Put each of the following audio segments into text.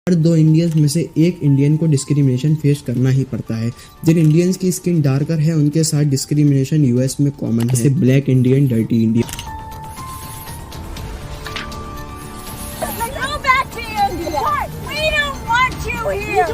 हर दो इंडियंस में से एक इंडियन को डिस्क्रिमिनेशन फेस करना ही पड़ता है। जिन इंडियंस की स्किन डार्कर है उनके साथ डिस्क्रिमिनेशन यूएस में कॉमन है, जैसे black Indian, dirty Indian. Go back to India. We don't want you here.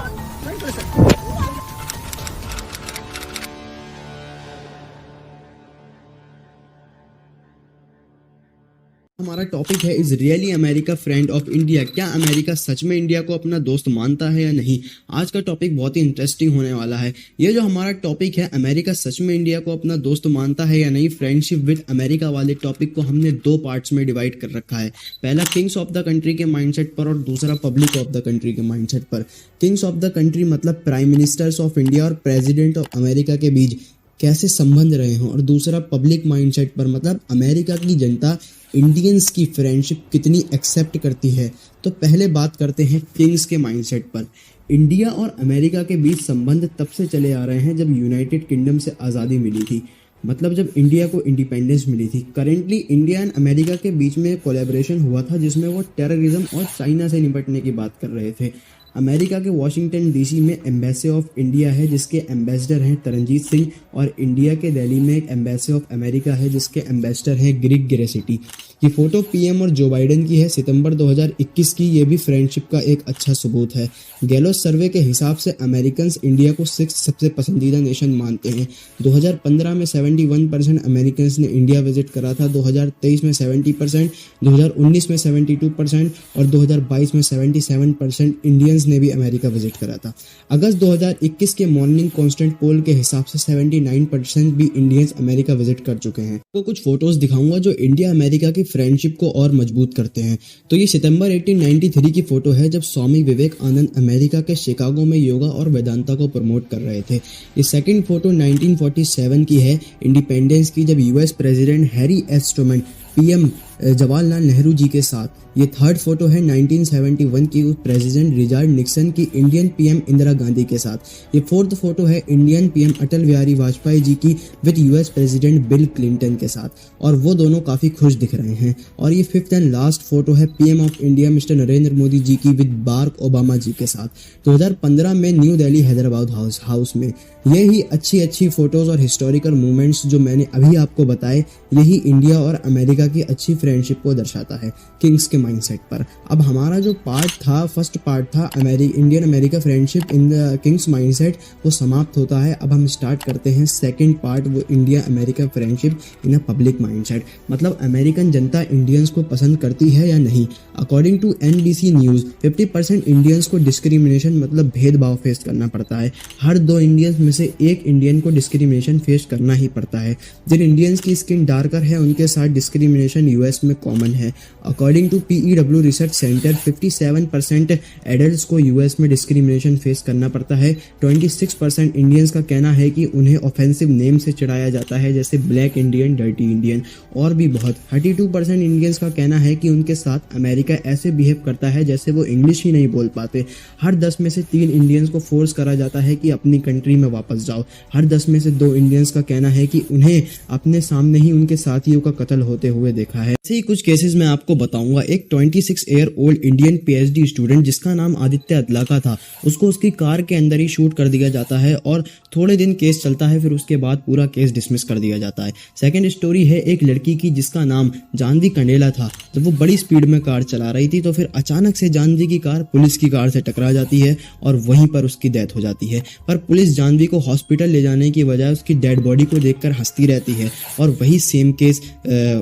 हमारा टॉपिक है, is really America friend of India. क्या अमेरिका सच में इंडिया को अपना दोस्त मानता है या नहीं। आज का टॉपिक बहुत ही इंटरेस्टिंग होने वाला है। ये जो हमारा टॉपिक है, अमेरिका सच में इंडिया को अपना दोस्त मानता है या नहीं, फ्रेंडशिप विद अमेरिका वाले टॉपिक को हमने दो पार्ट्स में डिवाइड कर रखा है। पहला किंग्स ऑफ द कंट्री के माइंडसेट पर और दूसरा पब्लिक ऑफ द कंट्री के माइंडसेट पर। किंग्स ऑफ द कंट्री मतलब प्राइम मिनिस्टर्स ऑफ इंडिया और प्रेसिडेंट ऑफ अमेरिका के बीच कैसे संबंध रहे हों, और दूसरा पब्लिक माइंडसेट पर मतलब अमेरिका की जनता इंडियंस की फ्रेंडशिप कितनी एक्सेप्ट करती है। तो पहले बात करते हैं किंग्स के माइंडसेट पर। इंडिया और अमेरिका के बीच संबंध तब से चले आ रहे हैं जब यूनाइटेड किंगडम से आज़ादी मिली थी, मतलब जब इंडिया को इंडिपेंडेंस मिली थी। करेंटली इंडिया एंड अमेरिका के बीच में कोलैबोरेशन हुआ था जिसमें वो टेररिज्म और चाइना से निपटने की बात कर रहे थे। अमेरिका के वॉशिंगटन डीसी में एम्बेसी ऑफ इंडिया है जिसके एम्बेसडर हैं तरनजीत सिंह, और इंडिया के दिल्ली में एक एम्बेसी ऑफ अमेरिका है जिसके एम्बेसडर हैं ग्रिग ग्रेसिटी। ये फोटो पीएम और जो बाइडेन की है सितंबर 2021 की। ये भी फ्रेंडशिप का एक अच्छा सबूत है। गैलोस सर्वे के हिसाब से अमेरिकन्स इंडिया को 6th सबसे पसंदीदा नेशन मानते हैं। 2015 में 71% अमेरिकन्स ने इंडिया विजिट करा था, 2023 में 70%, 2019 में 72% और 2022 में 77% इंडियंस ने भी अमेरिका विजिट करा था। अगस्त 2021 के मॉर्निंग कांस्टेंट पोल के हिसाब से 79% भी इंडियंस अमेरिका विजिट कर चुके हैं। तो कुछ फोटोज दिखाऊंगा जो इंडिया अमेरिका की फ्रेंडशिप को और मजबूत करते हैं। तो ये सितंबर 1893 की फोटो है जब स्वामी विवेकानंद अमेरिका के शिकागो में योगा और वेदांता को प्रमोट कर रहे थे। ये सेकंड फोटो 1947 की है, इंडिपेंडेंस की, जब US president Harry S Truman PM Jawaharlal Nehru ji के साथ। ये थर्ड फोटो है 1971 की, प्रेसिडेंट रिचर्ड निक्सन की इंडियन पीएम इंदिरा गांधी के साथ। ये फोर्थ फोटो है इंडियन पीएम अटल बिहारी वाजपेयी जी की with US president Bill Clinton के साथ, और वो दोनों काफी खुश दिख रहे हैं। और ये फिफ्थ एंड लास्ट फोटो है PM of India mister Narendra Modi ji की विद बाराक ओबामा जी के साथ 2015 में न्यू दिल्ली हैदराबाद हाउस में। यही अच्छी फोटोज और हिस्टोरिकल मूवमेंट्स जो मैंने अभी आपको बताए, यही इंडिया और अमेरिका की अच्छी फ्रेंडशिप को दर्शाता है किंग्स के माइंडसेट पर। अब हमारा जो पार्ट था, फर्स्ट पार्ट था Indian America friendship in the king's mindset, वो समाप्त होता है। अब हम स्टार्ट करते हैं सेकंड पार्ट, वो India America friendship in a public mindset, मतलब अमेरिकन जनता इंडियंस को पसंद करती है या नहीं। According to NBC news 50% Indians को डिस्क्रिमिनेशन मतलब भेदभाव फेस करना पड़ता है। हर दो इंडियंस में से एक इंडियन को डिस्क्रिमिनेशन फेस करना ही पड़ता है। जिन इंडियंस की स्किन डार्कर है उनके साथ डिस्क्रिमिनेशन यूएस में कॉमन है। According to PEW research centre 57% adults को यूएस में डिस्क्रिमिनेशन फेस करना पड़ता है। 26% इंडियंस का कहना है कि उन्हें ऑफेंसिव नेम से चिढ़ाया जाता है, जैसे ब्लैक इंडियन, डर्टी इंडियन और भी बहुत। 32% इंडियंस का कहना है कि उनके साथ अमेरिका ऐसे बिहेव करता है जैसे वो इंग्लिश ही नहीं बोल पाते। हर 10 में से 3 इंडियंस को फोर्स करा जाता है कि अपनी कंट्री में वापस जाओ। हर 10 में से 2 इंडियंस का कहना है कि उन्हें अपने सामने ही उनके साथियों का कत्ल होते हुए देखा है। ऐसे ही कुछ केसेस मैं आपको बताऊंगा। एक 26 year old Indian PhD student जिसका नाम आदित्य अदलाका था, उसको उसकी कार के अंदर ही शूट कर दिया जाता है और थोड़े दिन केस चलता है, फिर उसके बाद पूरा केस डिसमिस कर दिया जाता है। सेकंड स्टोरी है एक लड़की की जिसका नाम जानवी कंडेला था। जब वो बड़ी स्पीड में कार चला रही थी तो फिर अचानक से जानवी की कार पुलिस की कार से टकरा जाती है और वहीं पर उसकी डेथ हो जाती है। पर पुलिस जानवी को हॉस्पिटल ले जाने की बजाय उसकी डेड बॉडी को देखकर हंसती रहती है, और वही सेम केस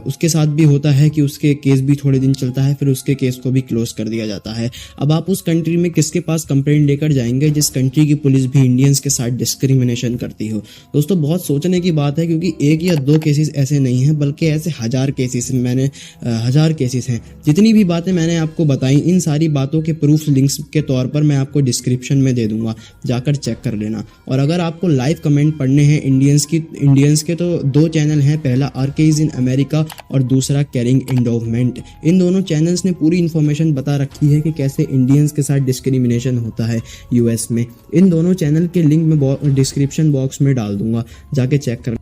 उसके साथ भी होता है कि उसके केस भी थोड़े दिन चलता है, फिर उसके केस को भी क्लोज कर दिया जाता है। अब आप उस कंट्री में किसके पास कंप्लेंट लेकर जाएंगे जिस कंट्री की पुलिस भी इंडियंस के साथ डिस्क्रिमिनेशन करती हो। दोस्तों बहुत सोचने की बात है, क्योंकि एक या दो केसेस ऐसे नहीं हैं बल्कि ऐसे हजार केसेस हैं। जितनी भी बातें मैंने आपको बताई, इन सारी बातों के प्रूफ लिंक्स के तौर पर मैं आपको डिस्क्रिप्शन में दे दूंगा, जाकर चेक कर लेना। और अगर आपको लाइव कमेंट पढ़ने हैं इंडियंस के, तो 2 चैनल हैं, पहला आर्केज इन अमेरिका और दूसरा कैरिंग एंडोवमेंट। इन दोनों चैनल्स ने पूरी इन्फॉर्मेशन बता रखी है कि कैसे इंडियंस के साथ डिस्क्रिमिनेशन होता है यूएस में। इन दोनों चैनल के लिंक मैं डिस्क्रिप्शन बॉक्स में डाल दूंगा, जाके चेक कर।